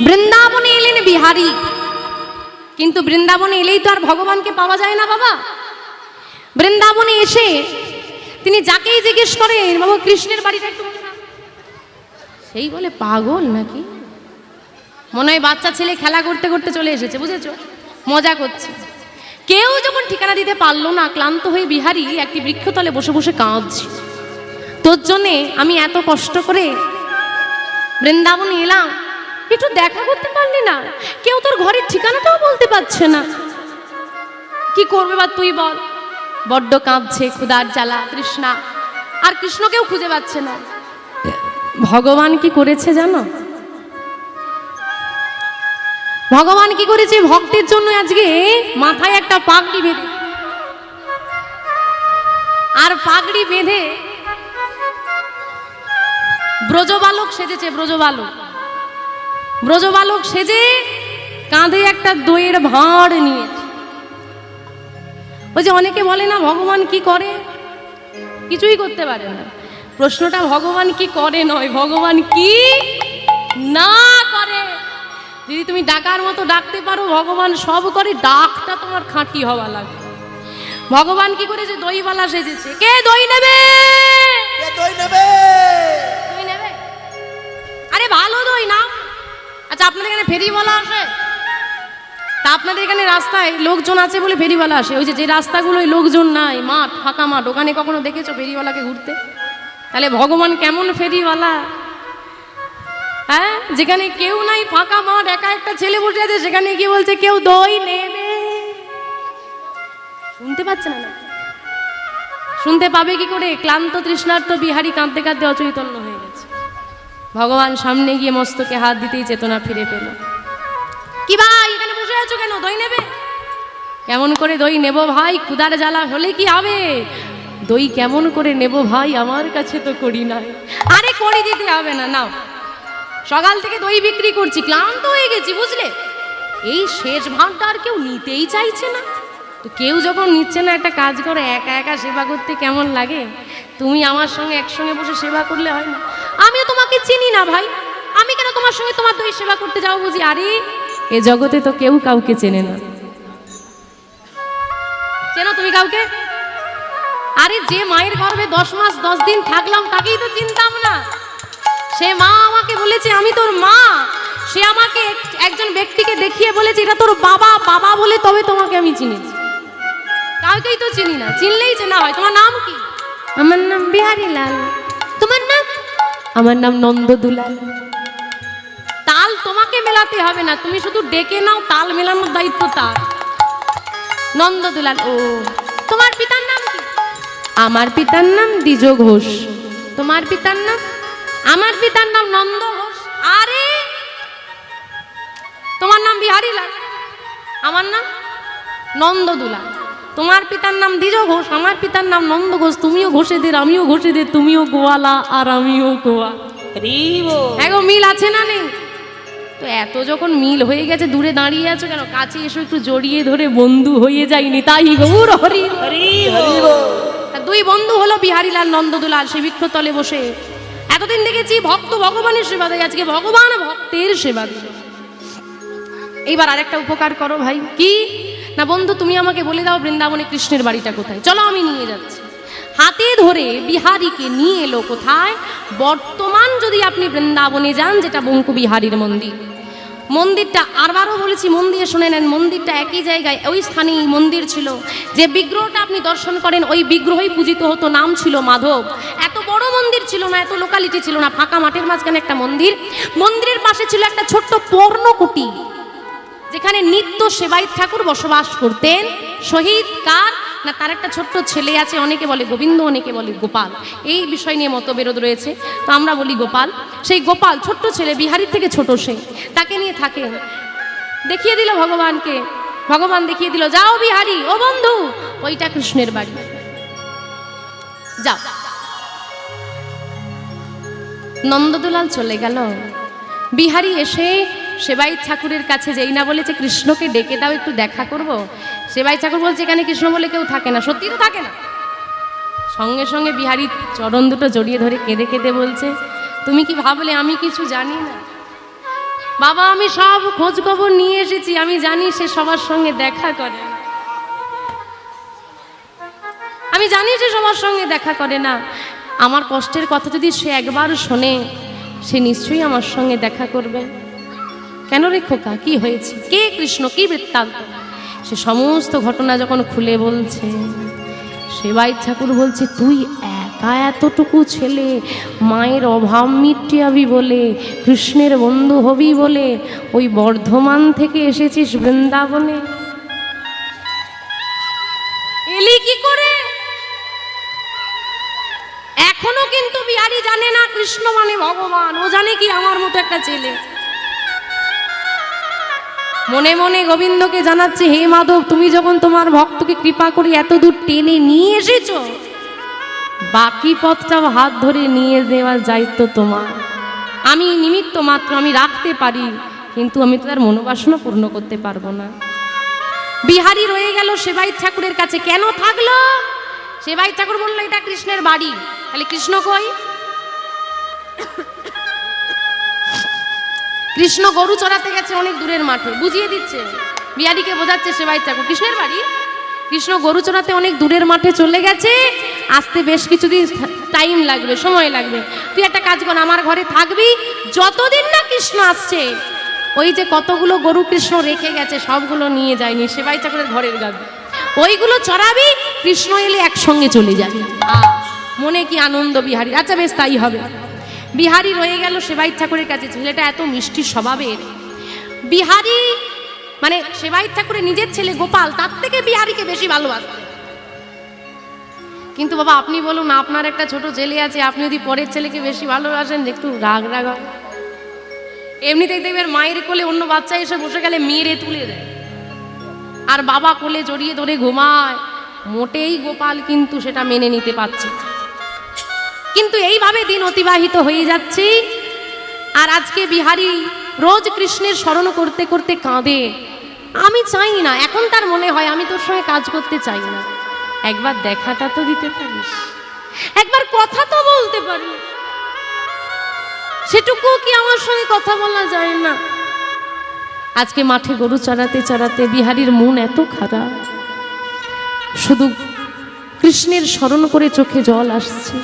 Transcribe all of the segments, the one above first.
বৃন্দাবনে এলেন বিহারী, কিন্তু বৃন্দাবনে এলেই তো আর ভগবানকে পাওয়া যায় না বাবা। বৃন্দাবনে এসে তিনি যাকেই জিজ্ঞেস করেন, বাবা কৃষ্ণের বাড়িটা একটু, সেই বলে পাগল নাকি, মনে হয় বাচ্চা ছেলে খেলা করতে করতে চলে এসেছে, বুঝেছো, মজা করছে। কেউ যখন ঠিকানা দিতে পারলো না, ক্লান্ত হয়ে বিহারী একটি বৃক্ষতলে বসে বসে কাঁদছে। তোর জন্যে আমি এত কষ্ট করে বৃন্দাবনে এলাম, একটু দেখা করতে পারলি না, কেউ তোর ঘরের ঠিকানাটাও বলতে পারছে না, কি করবে বা তুই বল। বড্ড কাঁদছে, ক্ষুধার জ্বালা, তৃষ্ণা, আর কৃষ্ণকেও খুঁজে পাচ্ছে না। ভগবান কি করেছে জানো? ভগবান কি করেছে, ভক্তের জন্য আজকে মাথায় একটা পাগড়ি বেঁধে, আর পাগড়ি বেঁধে ব্রজবালক সেজেছে, ব্রজবালক সেজে কাঁধে একটা দইয়ের ভাঁড় নিয়ে। ওই যে অনেকে বলে না ভগবান কি করে, কিছুই করতে পারে না। প্রশ্নটা ভগবান কি করে নয়, ভগবান কি না করে। যদি তুমি ডাকার মতো ডাকতে পারো, ভগবান সব করে, ডাকটা তোমার খাঁটি হওয়া লাগবে। ভগবান কি করেছে, দইওয়ালা সেজেছে। কে দই নেবে? দই নেবে? আরে ভালো দই না। আচ্ছা, আপনাদের এখানে ফেরিওয়ালা আসে? তা আপনাদের এখানে রাস্তায় লোকজন আছে বলে ফেরিওয়ালা আসে। ওই যে রাস্তাগুলোই লোকজন নাই, মাঠ, ফাঁকা মাঠ, ওখানে কখনো দেখেছো ফেরিওয়ালাকে ঘুরতে? তাহলে ভগবান কেমন ফেরিওয়ালা? হ্যাঁ, যেখানে কেউ নাই, ফাঁকা মাঠ, একা একটা ছেলে বসে আছে, সেখানে কি বলছে, কেউ দই নেবে? শুনতে পাচ্ছে না? শুনতে পাবে কি করে? ক্লান্ত তৃষ্ণার্ত বিহারী কাঁদতে কাঁদতে অচৈতন্য হয়ে গেছে। ভগবান সামনে গিয়ে মস্তকে হাত দিতেই চেতনা ফিরে পেল। কি ভাই, এখানে বসে আছো কেন? দই নেবে? কেমন করে দই নেব ভাই, ক্ষুধার জ্বালা হলে কি হবে? দই কেমন করে নেব ভাই, আমার কাছে তো করি নাই। আরে করি দিতে হবে না, নাও, সকাল থেকে দই বিক্রি করছি, ক্লান্ত হয়ে গেছি, বুঝলে। এই শেষ ভাগটা আর কেউ নিতেই চাইছে না। তো কেউ যখন নিচ্ছে না, একটা কাজ করে, একা একা সেবা করতে কেমন লাগে। তুমি আমার সঙ্গে একসঙ্গে বসে সেবা করলে হয় না? আমিও তোমাকে চিনি না ভাই, আমি কেন তোমার সঙ্গে তোমার দই সেবা করতে যাবো বুঝি? আরে এ জগতে তো কেউ কাউকে চেনে না। চেনো তুমি কাউকে? আরে যে মায়ের গর্ভে 10 মাস 10 দিন থাকলাম, তাকেই তো চিনতাম না। সে মা আমাকে বলেছে আমি তোর মা। সে আমাকে একজন ব্যক্তিকে দেখিয়ে বলেছে এটা তোর বাবা, বাবা বলে তবে তোমাকে আমি চিনেছি। কাউকেই তো চিনি না, চিনলেই চেনা হয়। তোমার নাম কি? আমার নাম বিহারী লাল। তোমার নাম? আমার নাম নন্দদুলাল। তাল তোমাকে মেলাতে হবে না, তুমি শুধু ডেকে নাও, তাল মেলানোর দায়িত্ব তার। নন্দদুলাল। ও, তোমার পিতার নাম কি? আমার পিতার নাম দ্বিজ ঘোষ। তোমার পিতার নাম? আমার পিতার নাম নন্দ ঘোষ। আরে তোমার নাম বিহারী লাল, আমার নাম নন্দদুলাল। তোমার পিতার নাম দ্বিজ ঘোষ, আমার পিতার নাম নন্দ ঘোষ। তুমিও ঘোষেদের, আমিও ঘোষেদের, তুমিও গোয়ালা আর আমিও গোয়া। এগো মিল আছে না নেই? তো এত যখন মিল হয়ে গেছে, দূরে দাঁড়িয়ে আছো কেন? কাছে এসো, একটু জড়িয়ে ধরে বন্ধু হয়ে যায়নি তাই গৌর হরি হরি। দুই বন্ধু হলো বিহারীলাল নন্দদুলাল, সে বৃক্ষতলে বসে। এতদিন দেখেছি ভক্ত ভগবানের সেবা দেয়, আজকে ভগবান ভক্তের সেবা দেয়। এইবার আরেকটা উপকার করো ভাই। কি না বন্ধু, তুমি আমাকে বলে দাও বৃন্দাবনে কৃষ্ণের বাড়িটা কোথায়, চলো আমি নিয়ে যাচ্ছি। হাতে ধরে বিহারীকে নিয়ে এলো কোথায়? বর্তমান যদি আপনি বৃন্দাবনে যান, যেটা বঙ্কু বিহারীর মন্দির। মন্দিরটা আরবারও বলেছি, মন দিয়ে শুনে নেন, মন্দিরটা একই জায়গায়, ওই স্থানেই মন্দির ছিল। যে বিগ্রহটা আপনি দর্শন করেন, ওই বিগ্রহই পূজিত হতো, নাম ছিল মাধব। এত বড় মন্দির ছিল না, এত লোকালিটি ছিল না, ফাঁকা মাঠের মাঝখানে একটা মন্দির। মন্দিরের পাশে ছিল একটা ছোট্ট পর্ণকুটি, যেখানে নিত্য সেবায়িত ঠাকুর বসবাস করতেন। শহীদ কার না, তার একটা ছোট্ট ছেলে আছে, অনেকে বলে গোবিন্দ, অনেকে বলে গোপাল। এই বিষয় নিয়ে মতবিরোধ রয়েছে, তো আমরা বলি গোপাল। সেই গোপাল ছোট্ট ছেলে, বিহারীর থেকে ছোট, সে তাকে নিয়ে থাকে। দেখিয়ে দিল ভগবানকে, ভগবান দেখিয়ে দিল, যাও বিহারী, ও বন্ধু, ওইটা কৃষ্ণের বাড়ি, যাও। নন্দদুলাল চলে গেল। বিহারী এসে সেবাই ঠাকুরের কাছে যেই না বলেছে কৃষ্ণকে ডেকে দাও, একটু দেখা করব। সেবাই ঠাকুর বলছে এখানে কৃষ্ণ বলে কেউ থাকে না। সত্যি তো থাকে না। সঙ্গে সঙ্গে বিহারী চরণ দুটো জড়িয়ে ধরে কেঁদে কেঁদে বলছে, তুমি কি ভাবলে আমি কিছু জানি না? বাবা আমি সব খোঁজ খবর নিয়ে এসেছি, আমি জানি সে সবার সঙ্গে দেখা করে না, আমি জানি সে সবার সঙ্গে দেখা করে না। আমার কষ্টের কথা যদি সে একবার শোনে, সে নিশ্চয়ই আমার সঙ্গে দেখা করবে। কেন রে খোকা, কি হয়েছে, কে কৃষ্ণ, কি বৃত্তান্ত? সে সমস্ত ঘটনা যখন খুলে বলছে, সেবাই ঠাকুর বলছে, তুই একা এতটুকু ছেলে, মায়ের অভাব মিটিয়াবি বলে, কৃষ্ণের বন্ধু হবি বলে ওই বর্ধমান থেকে এসেছিস বৃন্দাবনে, এলি কি করে? এখনো কিন্তু বিহারী জানে না কৃষ্ণ মানে ভগবান, ও জানে কি আমার মতো একটা ছেলে। মনে মনে গোবিন্দকে জানাচ্ছে, হে মাধব, তুমি যখন তোমার ভক্তকে কৃপা করে এত দূর টেনে নিয়ে এসেছো, বাকি পথটাও হাত ধরে নিয়ে দেওয়ার দায়িত্ব তোমার। আমি নিমিত্ত মাত্র, আমি রাখতে পারি, কিন্তু আমি তো তার মনোবাসনা পূর্ণ করতে পারবো না। বিহারী রয়ে গেল সেবাই ঠাকুরের কাছে। কেন থাকলো? সেবাই ঠাকুর বললো এটা কৃষ্ণের বাড়ি। তাহলে কৃষ্ণ কই? কৃষ্ণ গরু চড়াতে গেছে অনেক দূরের মাঠে, বুঝিয়ে দিচ্ছে, বিহারীকে বোঝাচ্ছে সেবাই ঠাকুর কৃষ্ণের বাড়ি। কৃষ্ণ গরু চড়াতে অনেক দূরের মাঠে চলে গেছে, আসতে বেশ কিছুদিন টাইম লাগবে, সময় লাগবে। তুই একটা কাজ কর, আমার ঘরে থাকবি, যতদিন না কৃষ্ণ আসছে, ওই যে কতগুলো গরু কৃষ্ণ রেখে গেছে সবগুলো নিয়ে যায়নি, সেবাই ঠাকুরের ঘরের গাবে, ওইগুলো চড়াবি, কৃষ্ণ এলে একসঙ্গে চলে যাবি। মনে কি আনন্দ বিহারী। আচ্ছা বেশ তাই হবে। বিহারী রয়ে গেল সেবাই ঠাকুরের কাছে। ছেলেটা এত মিষ্টি স্বভাবের। বিহারী মানে সেবাই ঠাকুরের নিজের ছেলে গোপাল তার থেকে বিহারীকে বেশি ভালোবাসত। কিন্তু বাবা আপনি বলুন, আপনার একটা ছোট ছেলে আছে, আপনি যদি পরের ছেলেকে বেশি ভালোবাসেন, একটু রাগ রাগ হয়। এমনিতেই দেখবেন মায়ের কোলে অন্য বাচ্চা এসে বসে গেলে মেরে তুলে দেয়, আর বাবা কোলে জড়িয়ে ধরে ঘুমায়। মোটেই গোপাল কিন্তু সেটা মেনে নিতে পারছে। কিন্তু এইভাবে দিন অতিবাহিত হয়ে যাচ্ছে। আর আজকে বিহারী রোজ কৃষ্ণের স্মরণ করতে করতে কাঁদে। আমি চাই না, এখন তার মনে হয় আমি তোর সঙ্গে কাজ করতে চাই না, একবার দেখাটা তো দিতে পারিস, একবার কথা তো বলতে পারি, সেটুকু কি আমার সঙ্গে কথা বলা যায় না? আজকে মাঠে গরু চড়াতে চড়াতে বিহারীর মন এত খারাপ, শুধু কৃষ্ণের স্মরণ করে চোখে জল আসছে।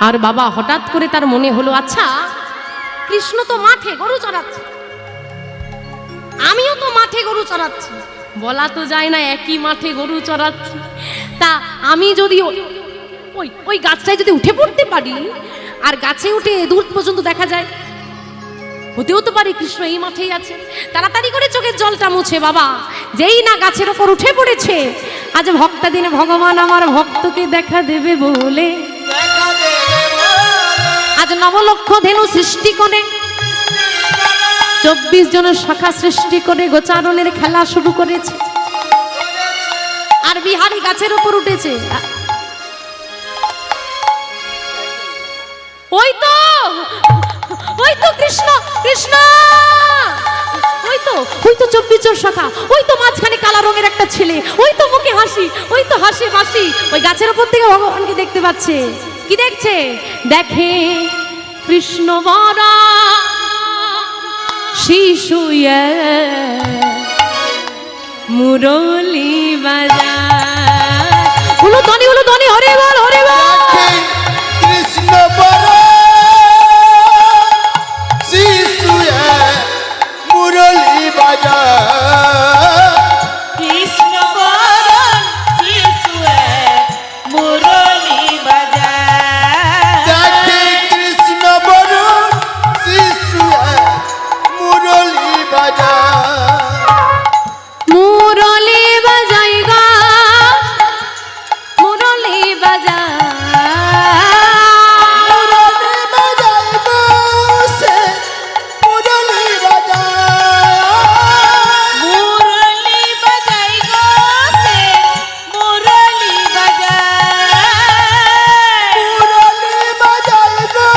আর বাবা হঠাৎ করে তার মনে হলো, আচ্ছা কৃষ্ণ তো মাঠে গরু চড়াচ্ছে, আমিও তো মাঠে গরু চড়াচ্ছি, বলা তো যায় না একই মাঠে গরু চড়াচ্ছি, তা আমি যদি ওই গাছটায় যদি উঠে পড়তে পারি, আর গাছে উঠে দূর পর্যন্ত দেখা যায়, হতেও তো পারে কৃষ্ণ এই মাঠেই আছে। তাড়াতাড়ি করে চোখের জলটা মুছে বাবা যেই না গাছের ওপর উঠে পড়েছে, আজ ভক্তা দিনে ভগবান আমার ভক্তকে দেখা দেবে বলে আজ নবলক্ষ ধেনু সৃষ্টি করে 24 জনের শাখা সৃষ্টি করে গোচারণের খেলা শুরু করেছে। আর বিহারী গাছের উপর উঠেছে। ওই তো কৃষ্ণ কৃষ্ণ, ওই তো 24 জন শাখা, ওই তো মাঝখানে কালা রঙের একটা ছেলে, ওই তো মুখে হাসি, ওই তো হাসি বাসি, ওই গাছের উপর থেকে ভগবানকে দেখতে পাচ্ছে। কি দেখছে? দেখে কৃষ্ণ বরা শিশু মুরলি বাজা, হলো ধ্বনি হরে বল হরে বল। কৃষ্ণ বরা শিশু মুরলি বাজা, কৃষ্ণ বরণ শিশু মুরলি বাজা, দেখে কৃষ্ণ বরণ শিশু মুরলি বাজা, মুরলি বাজাই গা মুরলি বাজা, মুরলি বাজাই গো সে মুরলি বাজা, মুরলি বাজাই গো সে মুরলি বাজা, মুরলি বাজাই গো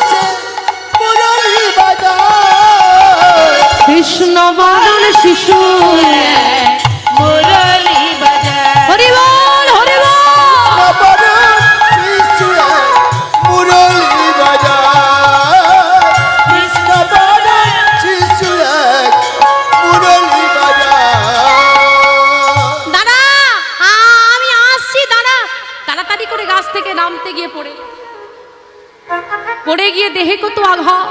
সে মুরলি বাজা, কৃষ্ণ বরণ শিশু মুরলি বাজা, হরি বল হরি বল। বরণ শিশু মুরলি বাজা, কৃষ্ণ দেহে কত আঘাত।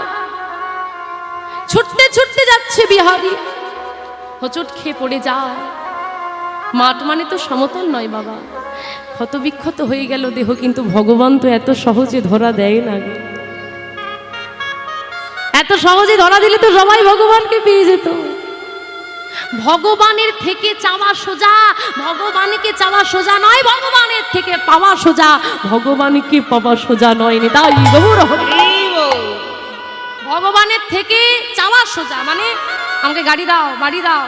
ছুটতে ছুটতে যাচ্ছে বিহারী, হোঁচট খেয়ে পড়ে যায়। মাঠ মানে তো সমতল নয় বাবা, ক্ষতবিক্ষত হয়ে গেল দেহ, কিন্তু ভগবান তো এত সহজে ধরা দেয় না। এত সহজে ধরা দিলে তো সবাই ভগবানকে পেয়ে যেত। ভগবানের থেকে চাওয়া সোজা, ভগবানকে চাওয়া সোজা নয়, ভগবানের থেকে পাওয়া সোজা, ভগবানকে পাওয়া সোজা নয়। তাই গৌর হরি। ভগবানের থেকে চাওয়া সোজা মানে আমাকে গাড়ি দাও, বাড়ি দাও,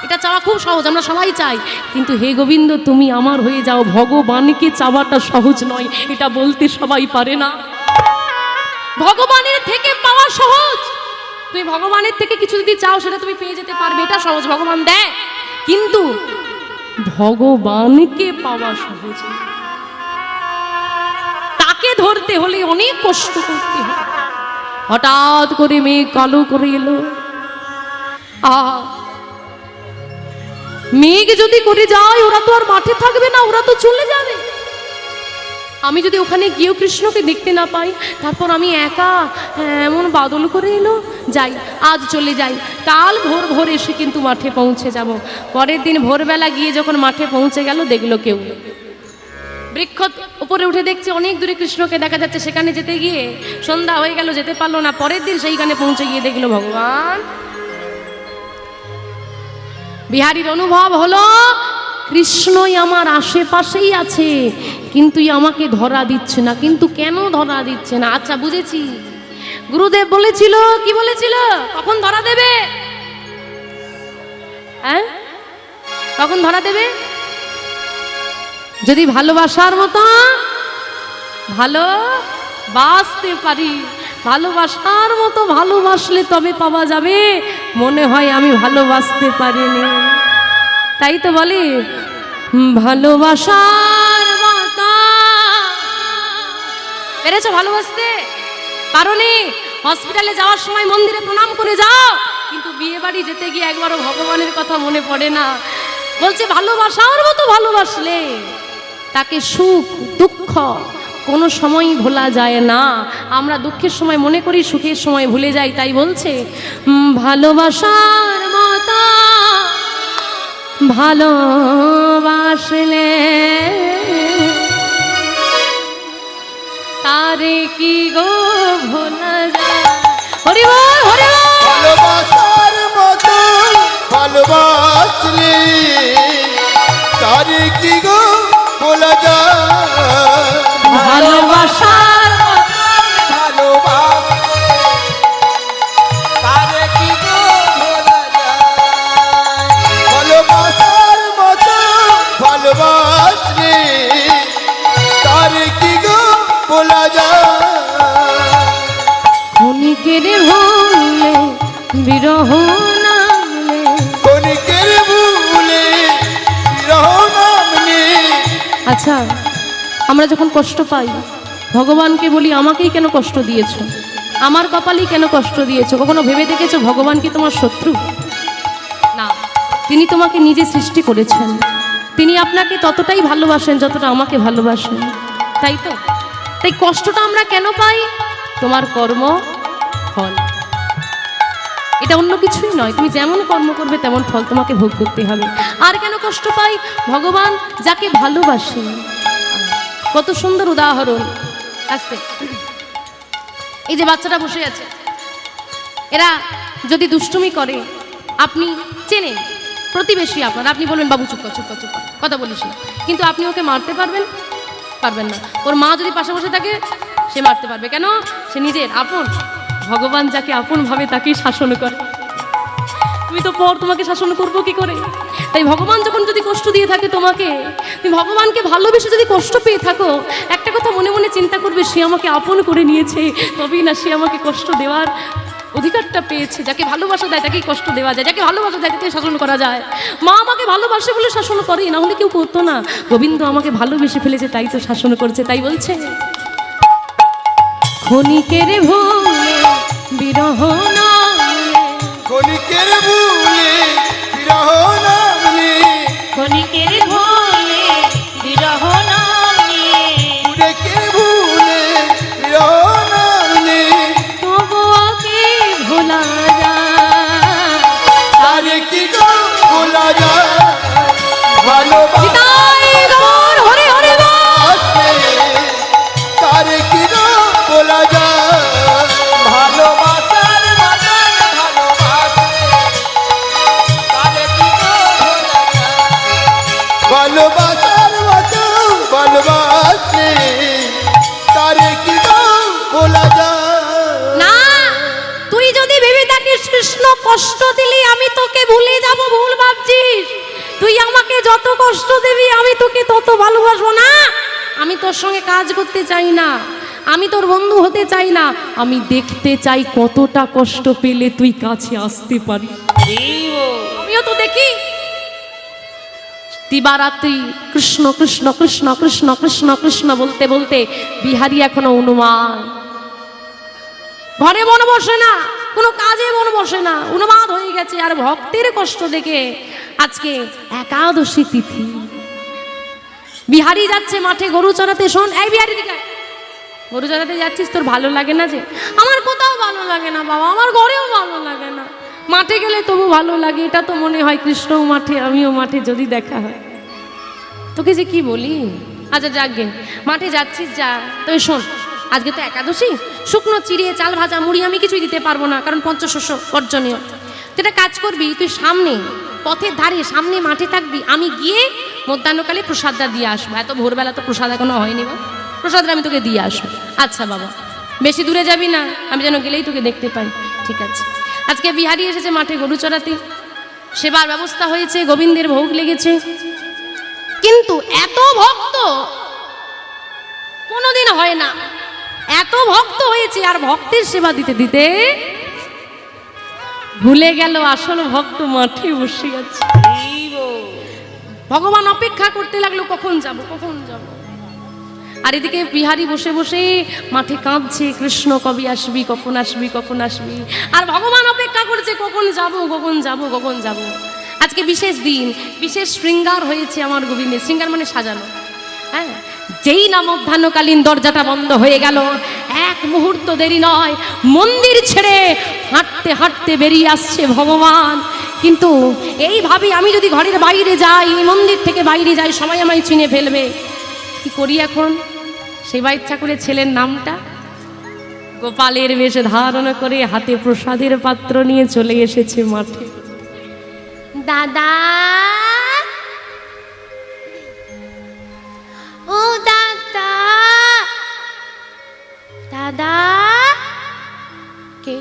এটা চাওয়া খুব সহজ, আমরা সবাই চাই। কিন্তু হে গোবিন্দ তুমি আমার হয়ে যাও, ভগবানকে চাওয়াটা সহজ নয়, এটা বলতে সবাই পারে না। ভগবানের থেকে পাওয়া সহজ, তুমি ভগবানের থেকে কিছু যদি চাও সেটা তুমি পেয়ে যেতে পারবে, এটা সহজ, ভগবান দেয়। কিন্তু ভগবানকে পাওয়া সহজ, তাকে ধরতে হলে অনেক কষ্ট করতে হয়। হঠাৎ করে মেঘ কালো করে এলো। মেঘ যদি করে যায় ওরা তো আর মাঠে থাকবে না, ওরা তো চলে যাবে। আমি যদি ওখানে গিয়েও কৃষ্ণকে দেখতে না পাই, তারপর আমি একা এমন বাদল করে এলো, যাই আজ চলে যাই, কাল ভোর ভোর এসে কিন্তু মাঠে পৌঁছে যাব। পরের দিন ভোরবেলা গিয়ে যখন মাঠে পৌঁছে গেল, দেখলো কেউ বৃক্ষ উপরে উঠে দেখছে অনেক দূরে কৃষ্ণকে দেখা যাচ্ছে। সেখানে যেতে গিয়ে সন্ধ্যা হয়ে গেল, যেতে পারলো না। পরের দিন সেইখানে পৌঁছে গিয়ে দেখলো ভগবান। বিহারীর অনুভব হলো কৃষ্ণই আমার আশেপাশেই আছে, কিন্তু আমাকে ধরা দিচ্ছে না। কিন্তু কেন ধরা দিচ্ছে না? আচ্ছা বুঝেছি, গুরুদেব বলেছিল, কি বলেছিল, কখন ধরা দেবে? হ্যাঁ, কখন ধরা দেবে? যদি ভালোবাসার মতো ভালোবাসতে পারি, ভালোবাসার মতো ভালোবাসলে তবে পাওয়া যাবে। মনে হয় আমি ভালোবাসতে পারিনি, তাই তো বলি ভালোবাসার মতো। পেরেছো ভালোবাসতে? পারোনি? হসপিটালে যাওয়ার সময় মন্দিরে প্রণাম করে যাও, কিন্তু বিয়ে বাড়ি যেতে গিয়ে একবারও ভগবানের কথা মনে পড়ে না। বলছে ভালোবাসার মতো ভালোবাসলে তাকে সুখ দুঃখ কোনো সময়ই ভোলা যায় না। আমরা দুঃখের সময় মনে করি, সুখের সময় ভুলে যাই। তাই বলছে ভালোবাসার মতো ভালোবাসলে তারে কি গো ভোলা যায়। হরি বল, হরি বল। ভালোবাসার মতো ভালোবাসলে তারে কি গো বলা যায়। ভালোবাসার ভালোবাসলে তারে কি গো বলা যায়। ভালোবাসার মতো ভালোবাসলে তারে কি গো বলা যায়। ক্ষণিকের ভুলে বিরহ নামলে, ক্ষণিকের ভুলে বিরহ নামলে। আচ্ছা আমরা যখন কষ্ট পাই ভগবানকে বলি আমাকেই কেন কষ্ট দিয়েছো, আমার কপালেই কেন কষ্ট দিয়েছো? কখনো ভেবে দেখেছো ভগবান কি তোমার শত্রু? না, তিনি তোমাকে নিজে সৃষ্টি করেছেন। তিনি আপনাকে ততটাই ভালোবাসেন যতটা আমাকে ভালোবাসেন, তাই তো? তাই কষ্টটা আমরা কেন পাই? তোমার কর্ম ফল, এটা অন্য কিছুই নয়। তুমি যেমন কর্ম করবে তেমন ফল তোমাকে ভোগ করতে হবে। আর কেন কষ্ট পাই? ভগবান যাকে ভালোবাসে। কত সুন্দর উদাহরণ। আস্তে, এই যে বাচ্চাটা বসে আছে, এরা যদি দুষ্টুমি করে, আপনি চেনেন প্রতিবেশী আপনার, আপনি বলবেন বাবু চুপ কর, চুপ কর, চুপ কর, কথা বলিস না। কিন্তু আপনি ওকে মারতে পারবেন? পারবেন না। ওর মা যদি পাশে বসে থাকে, সে মারতে পারবে। কেন? সে নিজের আপন। ভগবান যাকে আপন ভাবে তাকেই শাসন করে। তুমি তো পর, তোমাকে শাসন করবো কি করে? তাই ভগবান যখন যদি কষ্ট দিয়ে থাকে তোমাকে, তুমি ভগবানকে ভালোবেসে যদি কষ্ট পেয়ে থাকো, একটা কথা মনে মনে চিন্তা করবে, সে আমাকে আপন করে নিয়েছে, তবেই না সে আমাকে কষ্ট দেওয়ার অধিকারটা পেয়েছে। যাকে ভালোবাসা দেয় তাকেই কষ্ট দেওয়া যায়, যাকে ভালোবাসা দেয় তাকে শাসন করা যায়। মা আমাকে ভালোবাসে বলে শাসন করে, না হলে কেউ করতো না। গোবিন্দ আমাকে ভালোবেসে ফেলেছে, তাই তো শাসন করছে। তাই বলছে ক্ষণিকের ভুলে বিরহ নামলে, ক্ষণিকের ভুলে বিরহ নামলে, ক্ষণিকের ভুলে বিরহ নামলে, ক্ষণিকের ভুলে বিরহ নামলে, কষ্ট দিলি আমি তোকে ভুলে যাব, ভুল ভাবছিস। তুই আমাকে যত কষ্ট দিবি আমি তোকে তত ভালোবাসবো না। আমি তোর সঙ্গে কাজ করতে চাই না, আমি তোর বন্ধু হতে চাই না, আমি দেখতে চাই কতটা কষ্ট পেলে তুই কাছে আসতে পারিস। আমিও তো দেখি দিবারাত্রি কৃষ্ণ কৃষ্ণ কৃষ্ণ কৃষ্ণ কৃষ্ণ কৃষ্ণ বলতে বলতে বিহারী এখনো উন্মাদ। ঘরে মন বসে না, কোনো কাজে মন বসে না, উন্মাদ হয়ে গেছে। আর ভক্তের কষ্ট দেখে আজকে একাদশী তিথি, বিহারী যাচ্ছে মাঠে গরু চড়াতে। শোন এই বিহারী দিকে, গরু চড়াতে যাচ্ছিস, তোর ভালো লাগে না? যে আমার কোথাও ভালো লাগে না বাবা, আমার ঘরেও ভালো লাগে না, মাঠে গেলে তবু ভালো লাগে। এটা তো মনে হয় কৃষ্ণও মাঠে আমিও মাঠে, যদি দেখা হয়। তোকে যে কি বলি, আচ্ছা যাকগে, মাঠে যাচ্ছিস যা। তো শোন, আজকে তো একাদশী, শুকনো চিড়িয়ে চাল ভাজা মুড়ি আমি কিছুই দিতে পারবো না, কারণ পঞ্চশস্য বর্জনীয়। তুই একটা কাজ করবি, তুই সামনে পথের ধারে সামনে মাঠে থাকবি, আমি গিয়ে মধ্যাহ্নকালে প্রসাদটা দিয়ে আসবো। এত ভোরবেলা তো প্রসাদ এখনো হয়নি, বা প্রসাদটা আমি তোকে দিয়ে আসবো। আচ্ছা বাবা, বেশি দূরে যাবি না, আমি যেন গেলেই তোকে দেখতে পাই। ঠিক আছে। আজকে বিহারী এসেছে মাঠে গরু চড়াতে, সেবার ব্যবস্থা হয়েছে, গোবিন্দের ভোগ লেগেছে। কিন্তু এত ভক্ত কোনোদিন হয় না, এত ভক্ত হয়েছে, আর ভক্তের সেবা দিতে দিতে ভুলে গেল আসল ভক্ত মাঠে বসে আছে। ভগবান অপেক্ষা করতে লাগলো, কখন যাব কখন যাব। আর এদিকে বিহারী বসে বসে মাঠে কাঁদছে, কৃষ্ণ কবে আসবি, কখন আসবি, কখন আসবি। আর ভগবান অপেক্ষা করছে, কখন যাব কখন যাব কখন যাব। আজকে বিশেষ দিন, বিশেষ শৃঙ্গার হয়েছে আমার গোবিন্দের। শৃঙ্গার মানে সাজানো। হ্যাঁ, যেই না মধ্যাহ্নকালীন দরজাটা বন্ধ হয়ে গেল, এক মুহূর্ত দেরি নয়, মন্দির ছেড়ে হাঁটতে হাঁটতে বেরিয়ে আসছে ভগবান। কিন্তু এইভাবে আমি যদি ঘরের বাইরে যাই, মন্দির থেকে বাইরে যাই, সবাই আমায় চিনে ফেলবে। কি করি এখন? সেবা ইচ্ছা করে ছেলের নামটা গোপালের বেশ ধারণ করে হাতে প্রসাদের পাত্র নিয়ে চলে এসেছে মাঠে। দাদা, ও দাদা, দাদা। কে?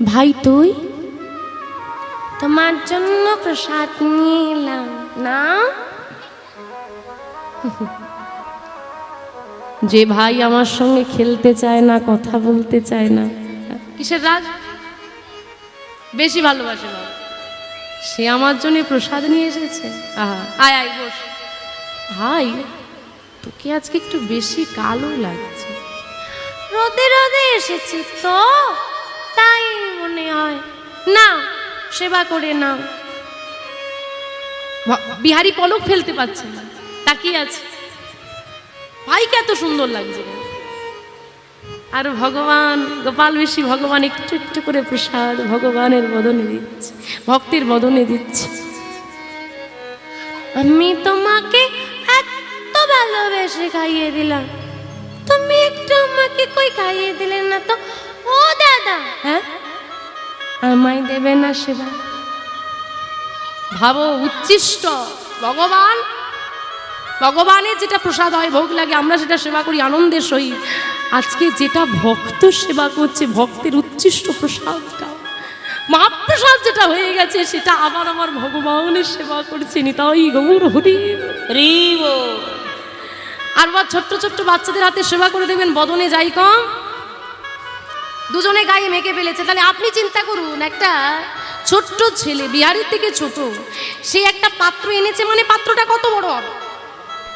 ভাই তুই? তোমার জন্য প্রসাদ নিয়ে এলাম না। যে ভাই আমার সঙ্গে খেলতে চায় না, কথা বলতে চায় না, কিসের রাগ? বেশি ভালোবাসে বাবা, সে আমার জন্য প্রসাদ নিয়ে এসেছে। আহা, আয় আয় বস। ভাই, তোকে আজকে একটু বেশি কালো লাগছে। রোদে রোদে এসেছি তো, তাই মনে হয়। না, সেবা করে নাও। বিহারী পলক ফেলতে পারছে না, তাকিয়ে আছে। ভাইকে এত সুন্দর লাগছে। আর ভগবান, গোপাল বেশি ভগবান একটু একটু করে প্রসাদ ভগবানের বদনে দিচ্ছে, ভক্তের বদনে দিচ্ছে। আমি তোমাকে এত ভালোবেসে খাইয়ে দিলাম, তুমি একটু আমাকে কই খাইয়ে দিলেন না তো। ও দাদা, হ্যাঁ, আমায় দেবে না সেবা? ভাবো, উচ্ছিষ্ট ভগবান, ভগবানের যেটা প্রসাদ হয়, ভোগ লাগে, আমরা সেটা সেবা করি আনন্দের সহিত। আজকে যেটা ভক্ত সেবা করছে, ভক্তের উচ্ছিষ্ট প্রসাদটা, মহাপ্রসাদ যেটা হয়ে গেছে, সেটা আবার আমার ভগবানের সেবা করছে। নিতাই গৌর হরি হরিব। আর বা ছোট্ট ছোট্ট বাচ্চাদের হাতে সেবা করে দেবেন, বদনে যাই কম, দুজনে গায়ে মেখে ফেলেছে। তাহলে আপনি চিন্তা করুন, একটা ছোট্ট ছেলে, বিহারীর থেকে ছোট, সে একটা পাত্র এনেছে, মানে পাত্রটা কত বড় হবে,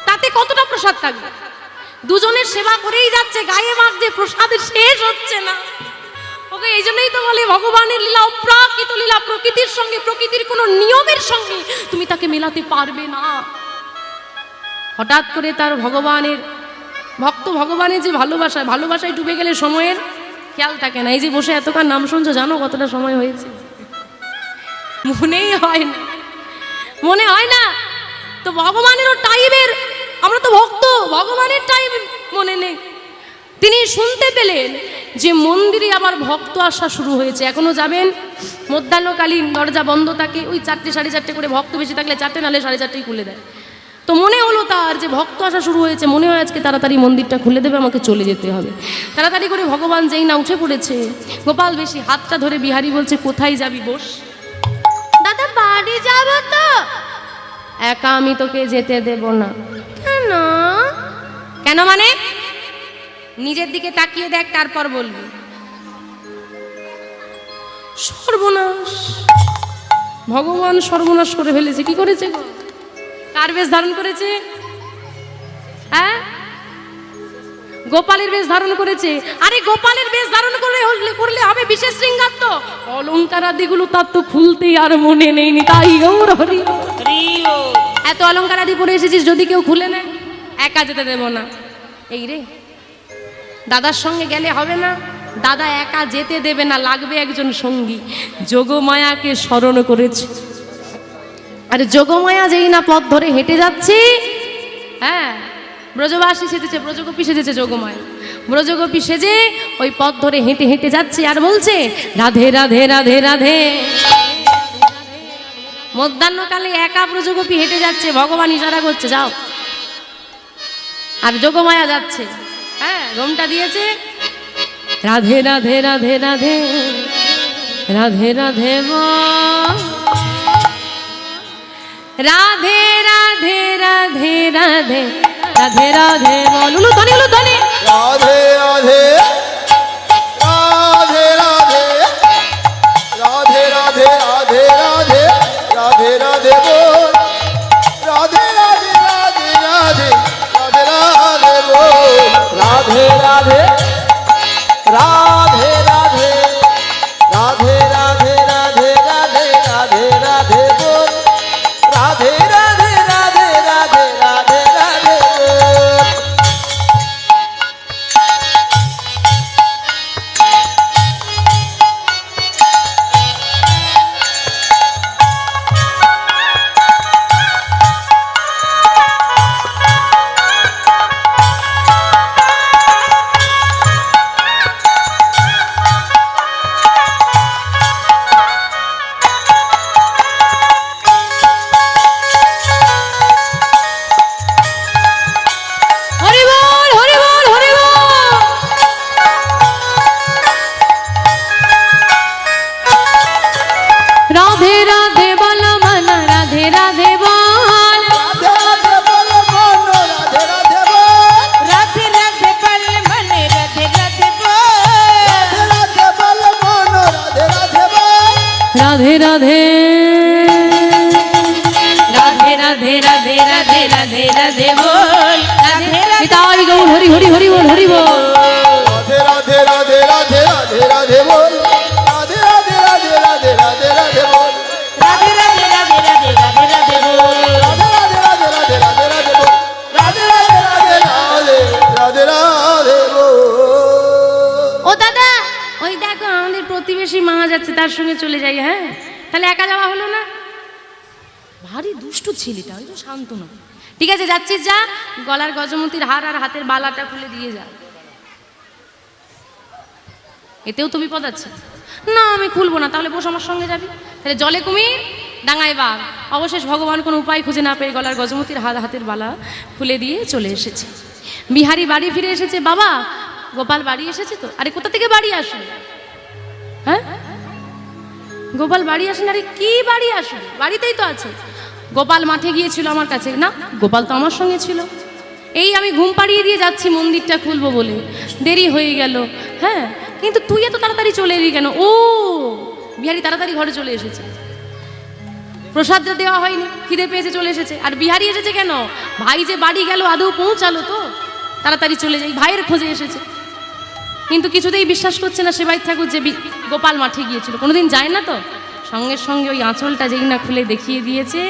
তাতে কতটা প্রসাদ থাকবে। দুজনের সেবা করেই যাচ্ছে, গায়ে মাখছে, প্রসাদের শেষ হচ্ছে না। ওকে এই জন্যই তো বলে ভগবানের লীলা অপ্রাকৃত লীলা, প্রকৃতির সঙ্গে, প্রকৃতির কোনো নিয়মের সঙ্গে তুমি তাকে মেলাতে পারবে না। হঠাৎ করে তার ভগবানের ভক্ত, ভগবানের যে ভালোবাসায়, ভালোবাসায় ডুবে গেলে সময়ের খেয়াল থাকে না। এই যে বসে এতক্ষণ নাম শুনছো, জানো কতটা সময় হয়েছে? মনেই হয় না, মনে হয় না। তো ভগবানেরও টাইমের, আমরা তো ভক্ত, ভগবানের টাইম মনে নেই। তিনি শুনতে পেলেন যে মন্দিরে আবার ভক্ত আসা শুরু হয়েছে। এখনো যাবেন, মধ্যাহ্নকালীন দরজা বন্ধ থাকে, ওই 4টে 4:30 করে, ভক্ত বেশি থাকলে 4টে, নাহলে 4:30 খুলে দেয়। তো মনে হলো তার যে ভক্ত আসা শুরু হয়েছে, মনে হয় আজকে তাড়াতাড়ি মন্দিরটা খুলে দেবে, আমাকে চলে যেতে হবে। তাড়াতাড়ি করে ভগবান যেই না উঠে পড়েছে, গোপাল বেশি হাতটা ধরে বিহারী বলছে, কোথায় যাবি বস। দাদা বাড়ি যাব তো। একা আমি তোকে যেতে দেব না। কেন? কেন মানে? নিজের দিকে তাকিয়ে দেখ, তারপর বলবি। সর্বনাশ, ভগবান সর্বনাশ করে ফেলেছে। কি করেছে গো? কার বেশ ধারণ করেছে? হ্যাঁ, গোপালের বেশ ধারণ করেছে। আরে গোপালের বেশ ধারণ করলে হবে বিশেষ শৃঙ্গার, তো অলঙ্কার আদিগুলো তার তো খুলতেই আর মনে নেই। তাই গৌর হরি, এত অলঙ্কার আদি পরে এসেছিস, যদি কেউ খুলে নেয়, একা যেতে দেব না। এই রে, দাদার সঙ্গে গেলে হবে না, দাদা একা যেতে দেবে না, লাগবে একজন সঙ্গী। যোগমায়াকে স্মরণ করেছে। আর যোগমায়া যেই না পথ ধরে হেঁটে যাচ্ছে, হ্যাঁ, ব্রজবাসী সেজেছে, ব্রজগোপী সেজেছে যোগমায়া। ব্রজগোপী সেজে ওই পথ ধরে হেঁটে হেঁটে যাচ্ছে আর বলছে, রাধে রাধে রাধে রাধে। মধ্যাহ্নকালে একা ব্রজগোপী হেঁটে যাচ্ছে, ভগবান ইশারা করছে যাও। আর যোগমায়া যাচ্ছে, হ্যাঁ, ঘোমটা দিয়েছে, রাধে রাধে রাধে রাধে রাধে রাধে বল, রাধে রাধে রাধে রাধে রাধে রাধে বল। উলু ধ্বনি, উলু ধ্বনি। রাধে রাধে রাধে রাধে রাধে রাধে রাধে রাধে রাধে রাধে বল, রাধে রাধে রাধে রাধে রাধে রাধে বল, রাধে রাধে রাধে রাধে রাধে রাধে রাধে রাধে রাধে রাধে বল, রাধে রাধে রাধে রাধে রাধে রাধে বল। হরি বল, হরি বল, হরি বল। রাধে রাধে বল মন, রাধে রাধে বল, রাধে রাধে বল মন, রাধে রাধে বল, রাধে রাধে বল মনে, রাধে রাধে বল, রাধে রাধে বল মন, রাধে রাধে বল, রাধে রাধে রাধে রাধে রাধে রাধে রাধে রাধে বল, রাধে রাধে নিতাই গৌর হরি হরি হরি বল, হরি বল। রাধে রাধে রাধে রাধে রাধে রাধে বল, রাধে রাধে রাধে রাধে রাধে রাধে বল, রাধে রাধে রাধে রাধে রাধে রাধে বল, রাধে রাধে রাধে রাধে রাধে রাধে বল, রাধে রাধে রাধে রাধে রাধে রাধে বল। ও দাদা, ওই দেখো আমাদের প্রতিবেশী মা যাচ্ছে, তার সঙ্গে চলে যাই। হ্যাঁ, তাহলে একা যাওয়া হলো না। ভারী দুষ্টু ছেলেটা, ওই তো শান্ত না। ঠিক আছে, যাচ্ছিস যা, গলার গজমতির হার আর হাতের বালাটা খুলে দিয়ে যা। এতেও তো বিপদ আছে। না আমি খুলবো না। তাহলে বস, আমার সঙ্গে যাবি। তাহলে জলে কুমির, ডাঙায় বাঘ। অবশেষ ভগবান কোনো উপায় খুঁজে না পেয়ে গলার গজমতির হাতের বালা খুলে দিয়ে চলে এসেছে। বিহারী বাড়ি ফিরে এসেছে। বাবা, গোপাল বাড়ি এসেছে তো? আরে কোথা থেকে বাড়ি আসে? হ্যাঁ, গোপাল বাড়ি আসে না? আরে কি বাড়ি আসে? বাড়িতেই তো আছে। গোপাল মাঠে গিয়েছিল আমার কাছে। না, গোপাল তো আমার সঙ্গে ছিল। এই আমি ঘুম পাড়িয়ে দিয়ে যাচ্ছি মন্দিরটা খুলবো বলে, দেরি হয়ে গেল। হ্যাঁ, কিন্তু তুই এত তাড়াতাড়ি চলে এলি কেন? ও, বিহারী তাড়াতাড়ি ঘরে চলে এসেছে। প্রসাদটা দেওয়া হয়নি, খিদে পেয়েছে, চলে এসেছে। আর বিহারী এসেছে কেন? ভাই যে বাড়ি গেল, আদৌ পৌঁছালো তো? তাড়াতাড়ি চলে যাই, ভাইয়ের খোঁজে এসেছে। কিন্তু কিছুতেই বিশ্বাস করছে না সেবাই ঠাকুর যে গোপাল মাঠে গিয়েছিল। কোনোদিন যায় না তো। সঙ্গে সঙ্গে ওই আঁচলটা যেই না খুলে দেখিয়ে দিয়েছে,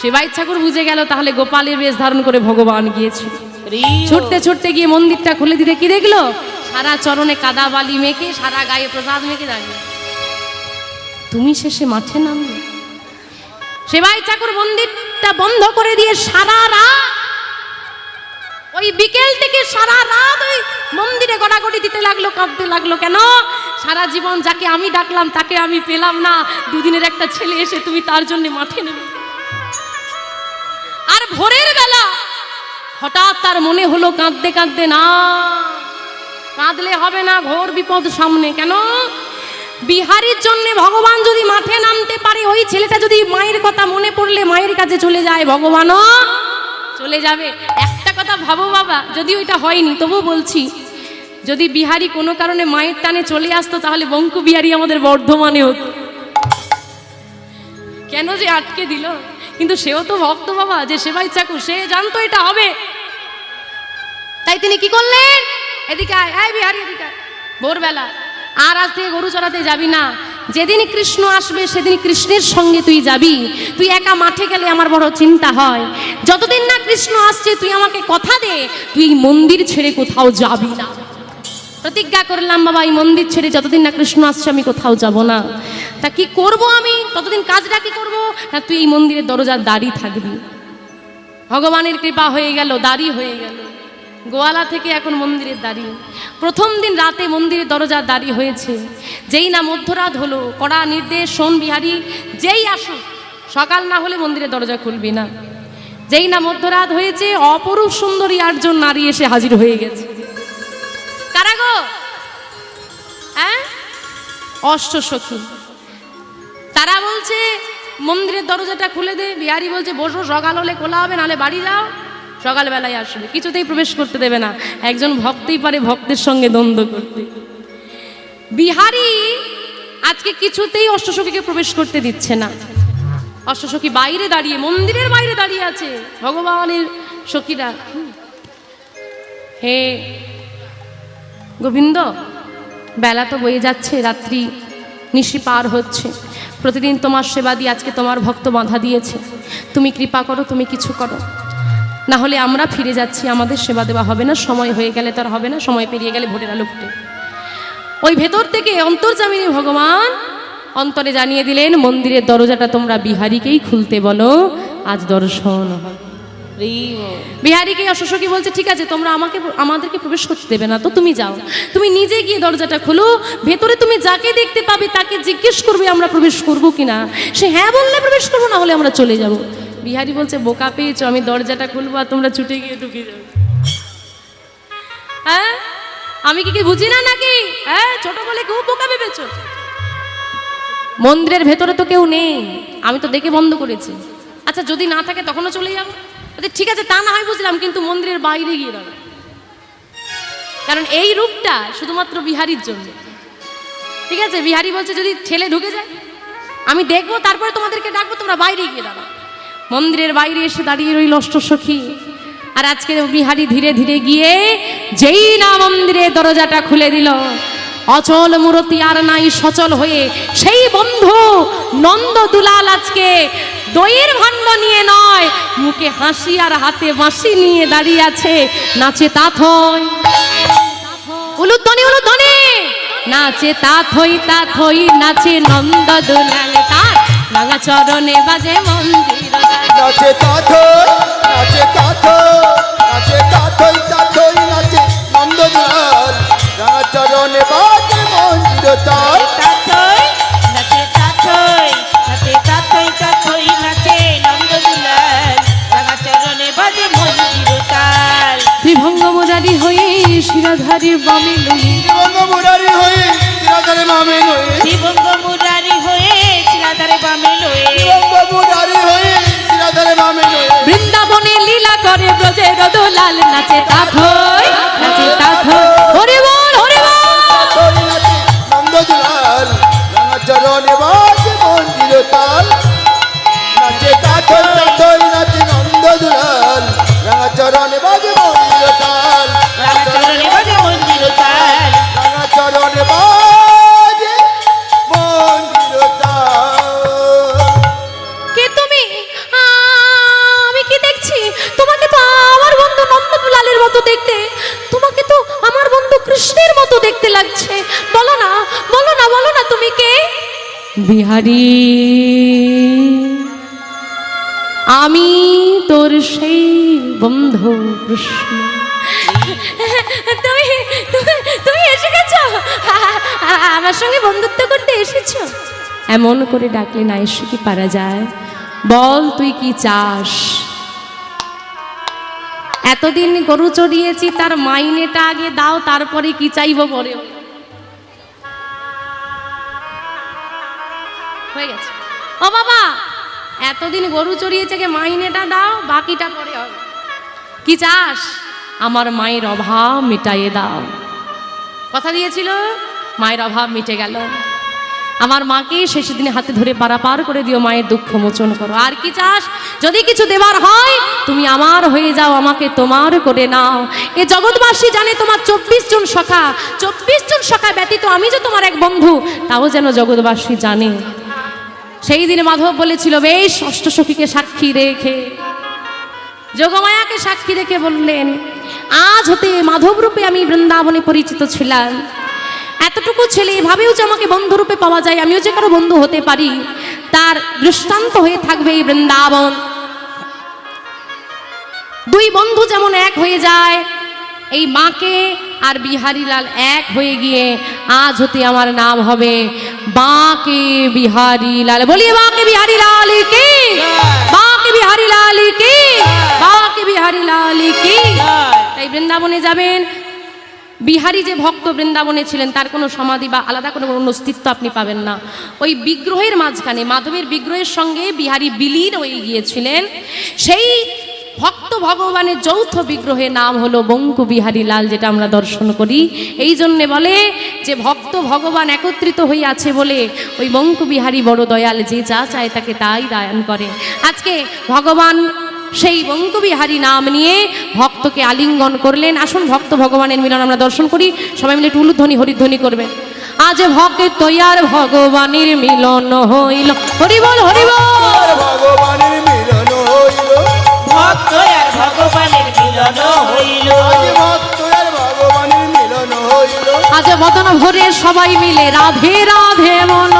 সেবাই ঠাকুর বুঝে গেল তাহলে গোপালের বেশ ধারণ করে ভগবান গিয়েছিল। ছুটতে ছুটতে গিয়ে মন্দিরটা খুলে দিতে কি দেখলো? সারা চরণে কাদা বালি মেখে, সারা গায়ে প্রসাদ মেখে দাঁড়িয়ে। তুমি শেষে মাঠে নামলে। সেবাই ঠাকুর মন্দিরটা বন্ধ করে দিয়ে সারা রাত, ওই বিকেল থেকে সারা রাত ওই মন্দিরে গড়াগড়ি দিতে লাগলো, কাঁদতে লাগলো। কেন? সারা জীবন যাকে আমি ডাকলাম তাকে আমি পেলাম না। দুদিনের একটা ছেলে এসে তুমি তার জন্য মাঠে নেবে। আর ভোরের বেলা হঠাৎ তার মনে হলো কাঁদতে কাঁদতে, না কাঁদলে হবে না, ঘোর বিপদ সামনে। কেন? বিহারীর জন্য ভগবান যদি মাঠে নামতে পারে, ওই ছেলেটা যদি মায়ের কথা মনে পড়লে মায়ের কাছে চলে যায়, ভগবানও চলে যাবে। একটা কথা ভাবো বাবা, যদি ওইটা হয়নি তবু বলছি, যদি বিহারী কোনো কারণে মায়ের টানে চলে আসতো তাহলে বঙ্কু বিহারী আমাদের বর্ধমানে হতো। কেন যে আটকে দিল? কিন্তু সেও তো ভক্ত বাবা, যে সেবাই চাকু, সে জানতো এটা হবে। তাই তিনি কি করলেন? এদিকে আয়, আয় বিহারী এদিকে আয়। ভোরবেলা আর আজ থেকে গরু চড়াতে যাবি না, যেদিন কৃষ্ণ আসবে সেদিন কৃষ্ণের সঙ্গে তুই যাবি। তুই একা মাঠে গেলে আমার বড় চিন্তা হয়। যতদিন না কৃষ্ণ আসছে তুই আমাকে কথা দে, তুই এই মন্দির ছেড়ে কোথাও যাবি না। প্রতিজ্ঞা করলাম বাবা, এই মন্দির ছেড়ে যতদিন না কৃষ্ণ আসছে আমি কোথাও যাব না। তা কি করব আমি? ততদিন কাজটা কি করব না, তুই এই মন্দিরের দরজার দাঁড়িয়ে থাকবি। ভগবানের কৃপা হয়ে গেল, দাঁড়িয়ে হয়ে গেল। গোয়ালা থেকে এখন মন্দিরের দাঁড়ি। প্রথম দিন রাতে মন্দিরের দরজার দাঁড়ি হয়েছে। যেই না মধ্যরাত হলো, কড়া নির্দেশ, শোন বিহারী, যেই আসুক সকাল না হলে মন্দিরের দরজা খুলবি না। যেই না মধ্যরাত হয়েছে, অপরূপ সুন্দরী 8 জন নারী এসে হাজির হয়ে গেছে। কারা গো? হ্যাঁ, অষ্টসখী। তারা বলছে মন্দিরের দরজাটা খুলে দে। বিহারী বলছে বসো, সকাল হলে খোলা হবে, নাহলে বাড়ি যাও, সকালবেলায় আসবে। কিছুতেই প্রবেশ করতে দেবে না। একজন ভক্তই পারে ভক্তের সঙ্গে দ্বন্দ্ব করতে। বিহারী আজকে কিছুতেই অষ্টসখীকে প্রবেশ করতে দিচ্ছে না। অষ্টসখী বাইরে দাঁড়িয়ে, মন্দিরের বাইরে দাঁড়িয়ে আছে ভগবানের সখীরা। হে গোবিন্দ, বেলা তো বয়ে যাচ্ছে, রাত্রি নিশি পার হচ্ছে। প্রতিদিন তোমার সেবা দিয়ে আজকে তোমার ভক্ত বাধা দিয়েছে। তুমি কৃপা করো, তুমি কিছু করো, না হলে আমরা ফিরে যাচ্ছি, আমাদের সেবা দেওয়া হবে না। সময় হয়ে গেলে তার হবে না, সময় পেরিয়ে গেলে ভোরের আলো ফুটে। ওই ভেতর থেকে অন্তর্যামিনী ভগবান অন্তরে জানিয়ে দিলেন, মন্দিরের দরজাটা তোমরা বিহারীকেই খুলতে বলো, আজ দর্শন হবে। বিহারীকে অষ্টসখী বলছে, ঠিক আছে, তোমরা আমাদেরকে প্রবেশ করতে দেবে না তো তুমি যাও, তুমি নিজে গিয়ে দরজাটা খোলো। ভেতরে তুমি যাকে দেখতে পাবে তাকে জিজ্ঞেস করবে আমরা প্রবেশ করবো কিনা। সে হ্যাঁ বললে প্রবেশ করবো, না হলে আমরা চলে যাব। বিহারী বলছে, বোকা পেয়েছো, আমি দরজাটা খুলবো আর তোমরা ছুটে গিয়ে ঢুকে যাবে। হ্যাঁ, আমি কি বুঝি না নাকি? হ্যাঁ, ছোট বলে কেউ বোকা ভেবেছো? মন্দিরের ভেতরে তো কেউ নেই, আমি তো দেখে বন্ধ করেছি। আচ্ছা, যদি না থাকে তখনও চলে যাবো। ঠিক আছে, তা না হয় বুঝলাম, কিন্তু মন্দিরের বাইরে গিয়ে দাঁড়াবো, কারণ এই রূপটা শুধুমাত্র বিহারীর জন্য। ঠিক আছে, বিহারী বলছে যদি ছেলে ঢুকে যায় আমি দেখবো, তারপরে তোমাদেরকে ডাকবো, তোমরা বাইরে গিয়ে দাঁড়াও। মন্দিরের বাইরে এসে দাঁড়িয়ে রইল অষ্টসখী। আর আজকে বিহারী ধীরে ধীরে গিয়ে যেই না মন্দিরের দরজাটা খুলে দিল, অচল মূরতি আর নাই, সচল হয়ে সেই বন্ধু নন্দ দুলাল আজকে দইয়ের ভাণ্ড নিয়ে নয়, মুখে হাসি আর হাতে বাঁশি নিয়ে দাঁড়িয়ে আছে, নাচে তাথই উলুধ্বনি উলুধ্বনি, নাচে তাথই তাথই, নাচে নন্দ দুলাল, তার রাঙা চরণে বাজে মন্দির। নাচে তাথই, নাচে তাথই, নাচে তাথই তাথই, নাচে নন্দ দুলাল, রাঙা চরণে বাজে মন্দির তাল। তাথই নাচে, তাথই নাচে, তাথই তাথই নাচে নন্দ দুলাল, রাঙা চরণে বাজে মন্দির তাল। ত্রিভঙ্গ মুরারি হয়ে শিরাধারী বামে লই, ত্রিভঙ্গ মুরারি হয়ে শিরাধারে বামে লই, ত্রিভঙ্গ মুরারি হয়ে শিরাধারে বামে লই, ত্রিভঙ্গ মুরারি হয়ে শিরাধারে বামে লই। বৃন্দাবনে লীলা করে ব্রজের দোলাল, নাচে তাথই নাচে তাথই, হরি বল হরি বল। তাথই নাচে নন্দ দুলাল, রাঙা চরণে বাজে মন্দির তাল। নাচে তাথই তাথই, নাচে নন্দ দুলাল, রাঙা চরণে বাজে মন্দির তাল। রাঙা চরণে বাজে মন্দির তাল, রাঙা চরণে বাজে মন্দির তাল। কে তুমি? আমি কি দেখছি? তোমাকে তো আমার বন্ধু নন্দ দুলালের মতো দেখতে, তোমাকে তো আমার বন্ধু কৃষ্ণের মতো দেখতে লাগছে। বলো না বলো না বলো না, তুমি কে? বিহারী, আমি তোর সেই বন্ধু কৃষ্ণ। তুমি তুমি এসে গেছো, আমার সঙ্গে বন্ধুত্ব করতে এসেছো। এমন করে ডাকলে না এসে কি পারা যায়? বল তুই কি চাস? এতদিন গরু চড়িয়েছি, তার মাইনেটা আগে দাও, তারপরে কি চাইবো পরে। হয়ে গেছে। ও বাবা, এতদিন গরু চড়িয়েছে, আগে মাইনেটা দাও, বাকিটা পরে হবে। কি চাস? আমার মায়ের অভাব মিটাইয়ে দাও। কথা দিয়েছিল, মায়ের অভাব মিটে গেল। আমার মাকে শেষ দিনে হাতে ধরে পারাপার করে দিও, মায়ের দুঃখ মোচন করো। আর কি চাস? যদি কিছু দেবার হয় তুমি আমার হয়ে যাও, আমাকে তোমার করে নাও। এ জগৎবাসী জানে তোমার 24 জন সখা, 24 জন সখা ব্যতীত আমি যে তোমার এক বন্ধু, তাও যেন জগৎবাসী জানে। সেই দিনে মাধব বলেছিল, বেশ, অষ্টসখীকে সাক্ষী রেখে, যোগমায়াকে সাক্ষী রেখে বললেন, আজ হতে মাধব রূপে আমি বৃন্দাবনে পরিচিত ছিলাম। এতটুকু ছেলে এভাবেও যে আমাকে বন্ধুরূপে পাওয়া যায়, আমিও যে কারো বন্ধু হতে পারি, তার দৃষ্টান্ত হয়ে থাকবে এই বৃন্দাবন। দুই বন্ধু যেমন এক হয়ে যায়, এই মাকে আর বিহারীলাল এক হয়ে গিয়ে আজ হতে আমার নাম হবে বাঁকে বিহারীলাল। বলিয়ে বাঁকে বিহারীলাল কি, বাঁকে বিহারীলাল কি, বাঁকে বিহারীলাল কি। তাই বৃন্দাবনে যাবেন, বিহারী যে ভক্ত বৃন্দাবনে ছিলেন, তার কোনো সমাধি বা আলাদা কোনো অস্তিত্ব আপনি পাবেন না। ওই বিগ্রহের মাঝখানে, মাধবের বিগ্রহের সঙ্গে বিহারী বিলীন হয়ে গিয়েছিলেন। সেই ভক্ত ভগবানের যৌথ বিগ্রহের নাম হলো বঙ্কু বিহারী লাল, যেটা আমরা দর্শন করি। এই জন্যে বলে যে ভক্ত ভগবান একত্রিত হয়ে আছে বলে ওই বঙ্কু বিহারী বড় দয়াল, যে যা চায় তাকে তাই দান করে। আজকে ভগবান সেই বঙ্কু বিহারী নাম নিয়ে ভক্তকে আলিঙ্গন করলেন। আসুন ভক্ত ভগবানের মিলন আমরা দর্শন করি। সবাই মিলে একটু উলুধ্বনি হরিধ্বনি করবেন। আজ ভক্ত তৈয়ার ভগবানের মিলন হইল, হরিবল হরিবল। ভগবানের মিলন হইল, ভক্ত আর ভগবানের মিলন হইল, ভক্ত আর ভগবানের মিলন হইল। আজ বদন ভরে সবাই মিলে রাধে রাধে মন,